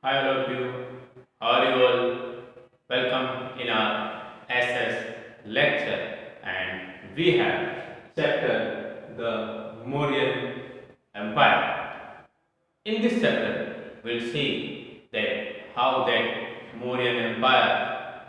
Hi all of you. How are you all? Welcome in our SS lecture, and we have chapter the Mauryan Empire. In this chapter, we'll see that how that Mauryan Empire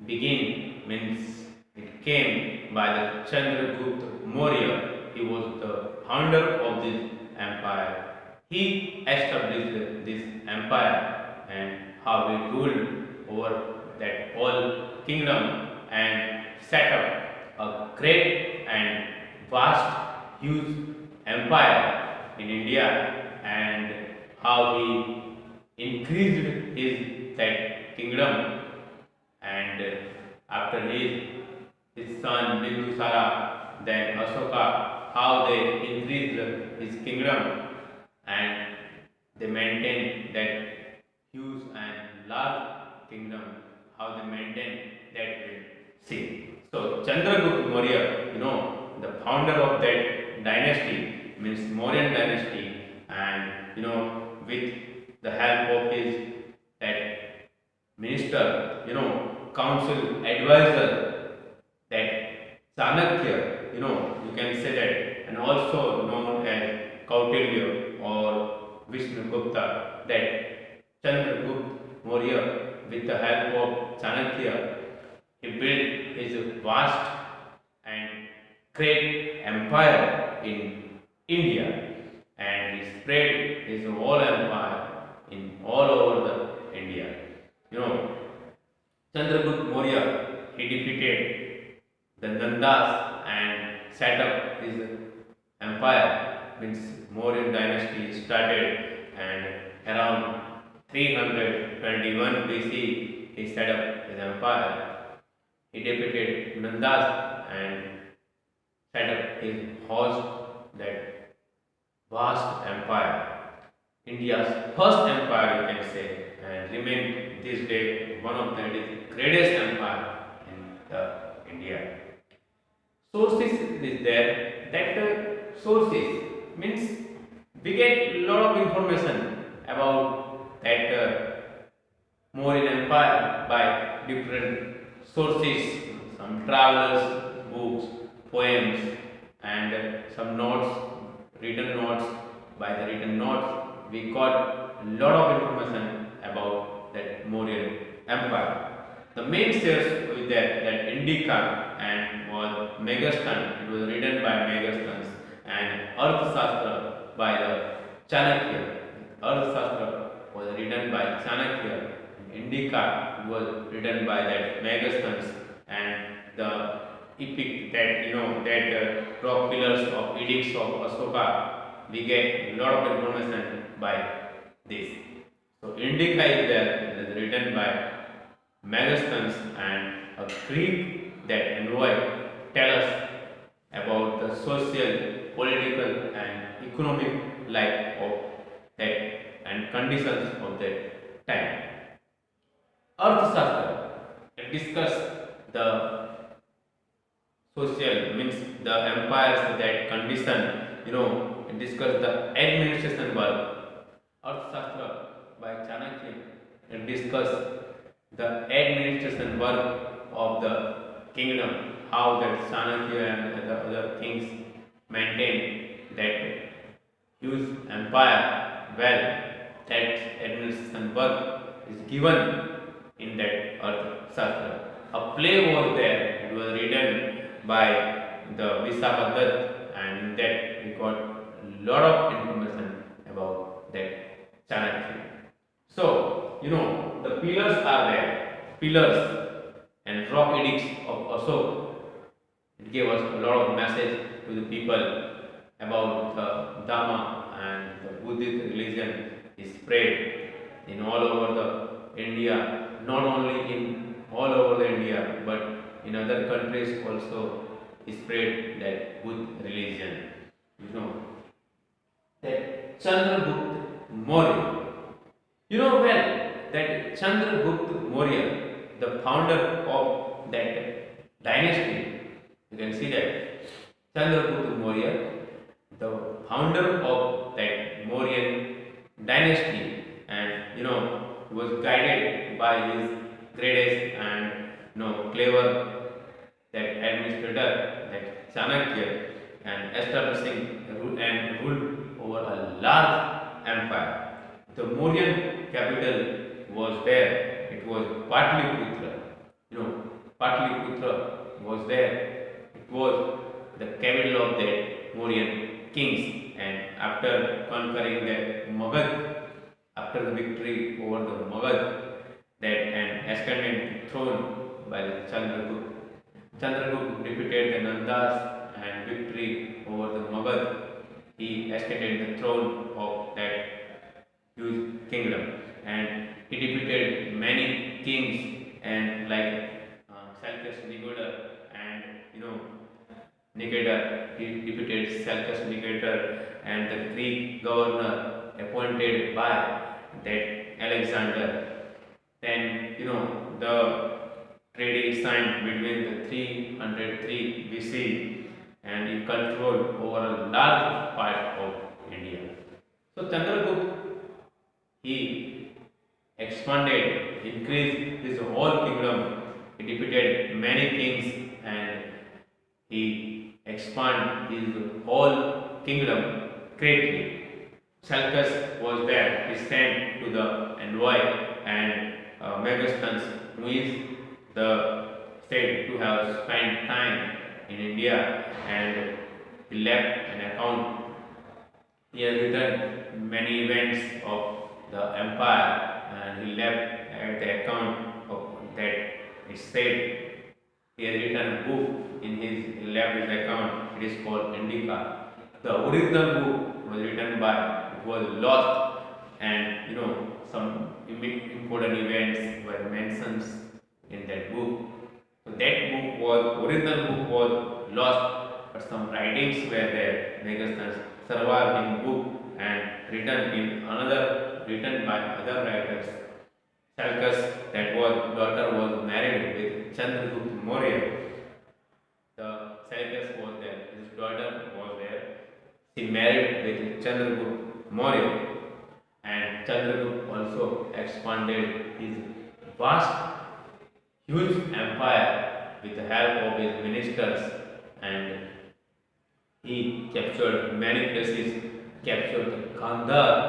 began means it came by the Chandragupta Maurya. He was the founder of this empire. He established this empire and how he ruled over that whole kingdom and set up a great and vast, huge empire in India, and how he increased his that kingdom, and after his son Bindusara, then Ashoka, how they increased his kingdom and they maintained that huge and large kingdom, how they maintained that will see. So Chandragupta Maurya, the founder of that dynasty means Mauryan dynasty, and with the help of his that minister, council advisor, that Chanakya, you can say that, and also known as Kautilya or Vishnugupta, that Chandragupta Maurya, with the help of Chanakya, he built his vast and great empire in India, and he spread his whole empire in all over the India. You know, Chandragupta Maurya, he defeated the Nandas and set up his empire, means Mauryan dynasty started, and around 321 BC he set up his empire. He defeated Nandas and set up his host, that vast empire, India's first empire, you can say, and remained this day one of the greatest empire in India. Sources is there, that sources means we get a lot of information about that Mauryan empire by different sources, some travelers, books, poems, and some notes, written notes. By the written notes, we got a lot of information about that Mauryan empire. The main source was that Indica and was Megastan. It was written by Megastans, and Arthashastra by the Chanakya. Arthashastra was written by Chanakya. Indica was written by that Megastans, and the epic, that that rock pillars of edicts of Ashoka, we get a lot of information by this. So Indica is there, it is written by Megastans, and a Greek that envoy tell us about the social, political, and economic life of that and conditions of that time. Arthashastra, it discuss the social, means the empires that condition, it discuss the administration work. Arthashastra by Chanakya, it discuss the administration work of the kingdom, how that Chanakya and the other kings maintain that huge empire, well, that administration work is given in that Arthashastra. A play was there, it was written by the Visakha, and in that we got a lot of information about that Chanakya. So, the pillars are there, pillars and rock edicts of Ashok. It gave us a lot of message to the people about the Dhamma, and the Buddhist religion is spread in all over the India, not only in all over the India, but in other countries also spread that Buddhist religion. You know that Chandragupta Maurya. You know well that Chandragupta Maurya, the founder of that dynasty, you can see that Chandragupta Maurya, the founder of that Mauryan dynasty, and was guided by his greatest and clever that administrator, that Chanakya, and establishing and rule over a large empire. The Mauryan capital was there. It was Patliputra. You know, Patliputra was there. It was the capital of the Mauryan kings. And after conquering the Magad, after the victory over the Magad, that an ascendant throne by the Chandragupta. Chandragupta defeated the Nandas and victory over the Magad. He ascended the throne of that huge kingdom, and he defeated many kings and like Seleucus Nicator and Nicator. He defeated Seleucus Nicator and the Greek governor appointed by that Alexander. Then the treaty signed between the 303 BC, and he controlled over a large part of India. So Chandragupta, he expanded, increased his whole kingdom. He defeated many kings and he expanded his whole kingdom greatly. Seleucus was there. He sent to the envoy and Megasthenes, who is the said to have spent time in India, and he left an account. He has written many events of the empire, and he left the account of that. It said he has written a book in his he left his account. It is called Indica. The original book was written by, it was lost, and some important events were mentioned in that book. So that book was original book was lost, but some writings were there. Megasthenes survived in book and written in another, written by other writers. Seleucus, that was daughter, was married with Chandragupta Maurya. The Seleucus was there. His daughter was there. She married with Chandragupta Maurya, and Chandragupta also expanded his vast, huge empire with the help of his ministers, and he captured many places, captured Gandhar.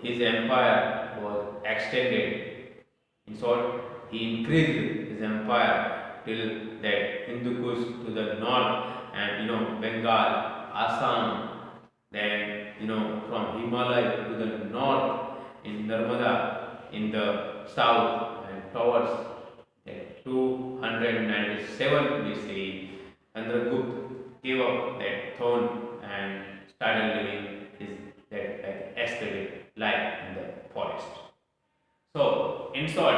His empire was extended. In short, he increased his empire till that Hindu Kush to the north, and Bengal, Assam, then from Himalaya to the north, in Narmada in the south, and towards 297 BC, Chandragupta gave up that throne and started living his that like aesthetic life in the forest. So, in short,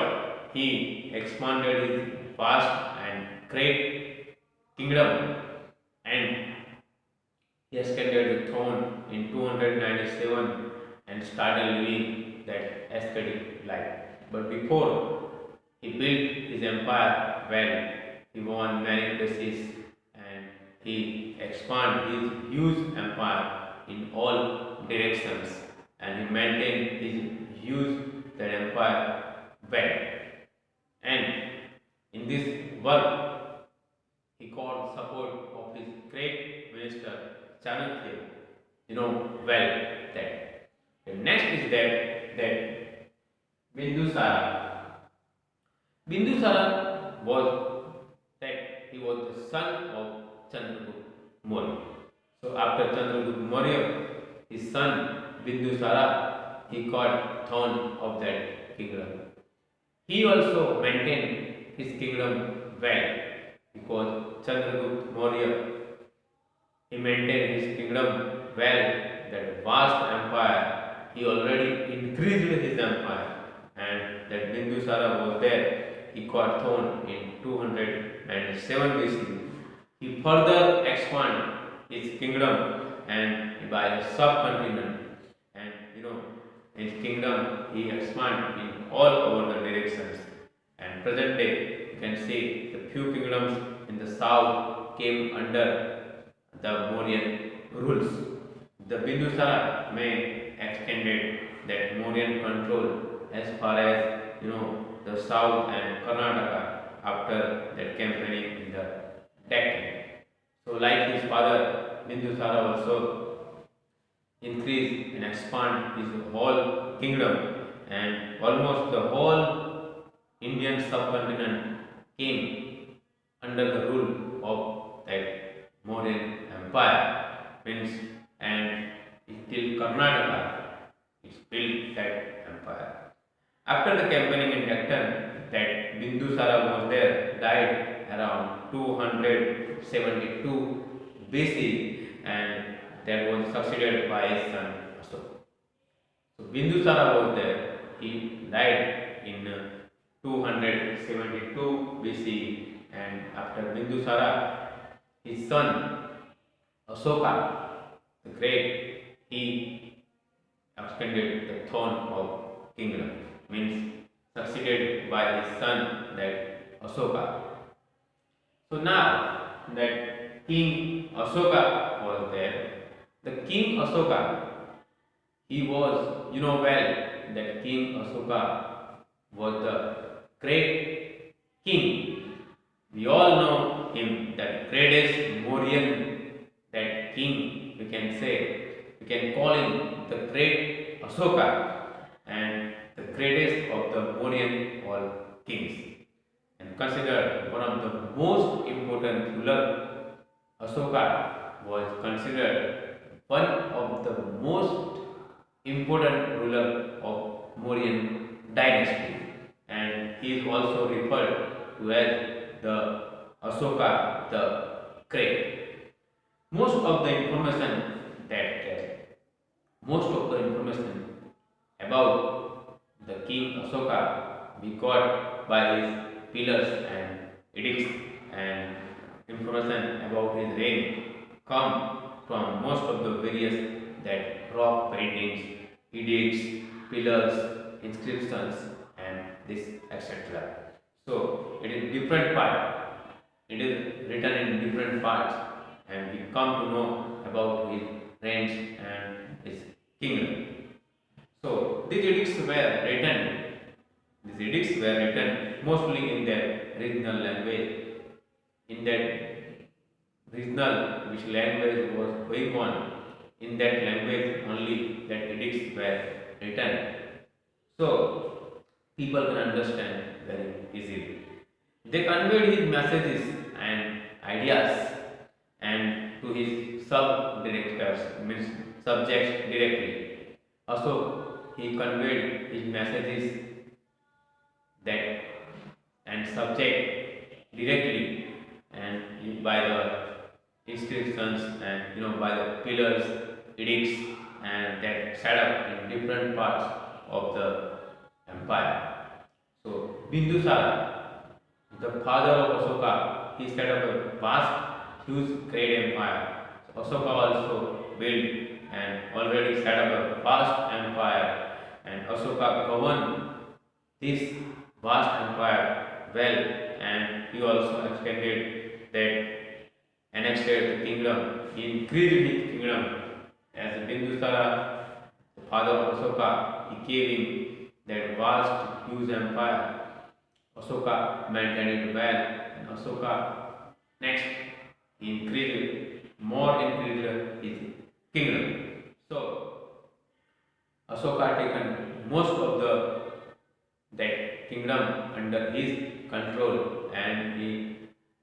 he expanded his vast and great kingdom, and he extended the throne in 297 and started living that aesthetic life. But before, he built his empire well. He won many places and he expanded his huge empire in all directions, and he maintained his huge that empire well. And in this work, he got support of his great minister Chanakya. Well that. The next is that Bindusara. Bindusara was that he was the son of Chandragupta Maurya. So after Chandragupta Maurya, his son Bindusara, he got throne of that kingdom. He also maintained his kingdom well, because Chandragupta Maurya, he maintained his kingdom well, that vast empire. He already increased his empire, and that Bindusara was there. He got throne in 297 BC. He further expanded his kingdom and by a subcontinent, and his kingdom he expanded in all over the directions. And present day you can see the few kingdoms in the south came under the Mauryan rules. The Bindusara may extended that Mauryan control as far as the south and Karnataka after that campaigning in the Deccan. So like his father, Bindusara also increase and expand his whole kingdom, and almost the whole Indian subcontinent came under the rule of that Mauryan Empire. Means and till Karnataka is built that empire. After the campaigning in Deccan, that Bindusara was there, died around 272 BC, and that was succeeded by his son Ashoka. So Bindusara was there. He died in 272 BC, and after Bindusara, his son Ashoka the Great, he extended the throne of kingdom, means succeeded by his son that Ashoka. So now that King Ashoka was there, the King Ashoka, he was, well, that King Ashoka was the great king. We all know him, that greatest Mauryan, that king, we can call him the great Ashoka, and the greatest of the Mauryan all kings, and considered one of the most important ruler. Ashoka was considered one of the most important ruler of Mauryan dynasty, and he is also referred to as the Ashoka the Great. Most of the information most of the information about the King Ashoka we got by his pillars and edicts, and information about his reign come from most of the various that rock paintings, edicts, pillars, inscriptions, and this etc. So it is different part. It is written in different parts, and we come to know about his reigns and his kingdom. So these edicts were written. These edicts were written mostly in their regional language. In that regional which language was going on, in that language only that edicts were written. So people can understand very easily. They conveyed his messages and ideas and to his sub-directors, means subjects directly. Also, he conveyed his messages that and subject directly, and by the inscriptions and by the pillars, edicts, and that set up in different parts of the empire. So Bindusara, the father of Ashoka, he set up a vast, huge, great empire. So Ashoka also built and already set up a vast empire, and Ashoka governed this vast empire well, and he also extended that annexed the kingdom. He increased his kingdom as Bindusara, the father of Ashoka. He gave him that vast, huge empire. Ashoka maintained it well, and Ashoka next he increased his kingdom. So Ashoka taken most of the that kingdom under his control, and he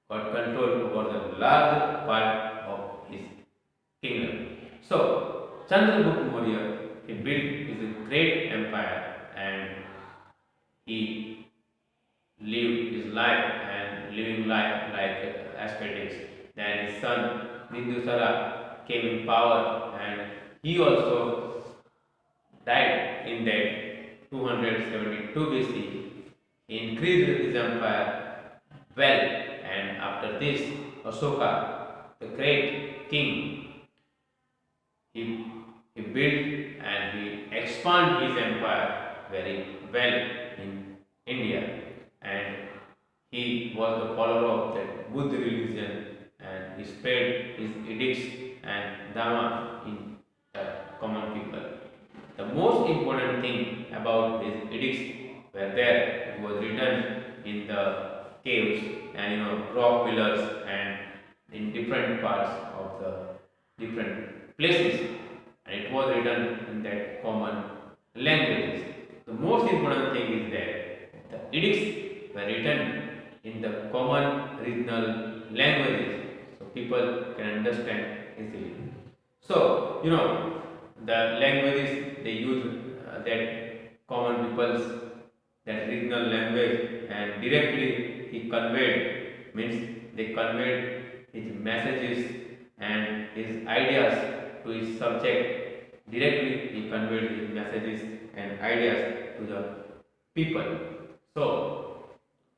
got control over the large part of his kingdom. So Chandragupta Maurya, he built his great empire, and he lived his life and living life like aesthetics. Then his son Bindusara came in power, and he also died in that 272 BC. He increased his empire well, and after this, Ashoka, the great king, he built and he expanded his empire very well in India, and he was the follower of the Buddha religion, and he spread his edicts and Dhamma in the common people. The most important thing about his edicts were there. It was written in the caves and rock pillars and in different parts of the different places, and it was written in that common languages. The most important thing is that the edicts were written in the common regional languages so people can understand easily. So, the languages they use that common people's that regional language, and directly he conveyed, means they conveyed his messages and his ideas to his subject. Directly he conveyed his messages and ideas to the people. So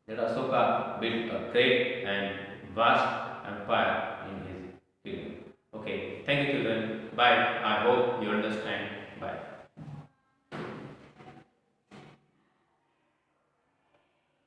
that Ashoka built a great and vast empire in his kingdom. Okay, thank you children. Bye. I hope you understand. Bye.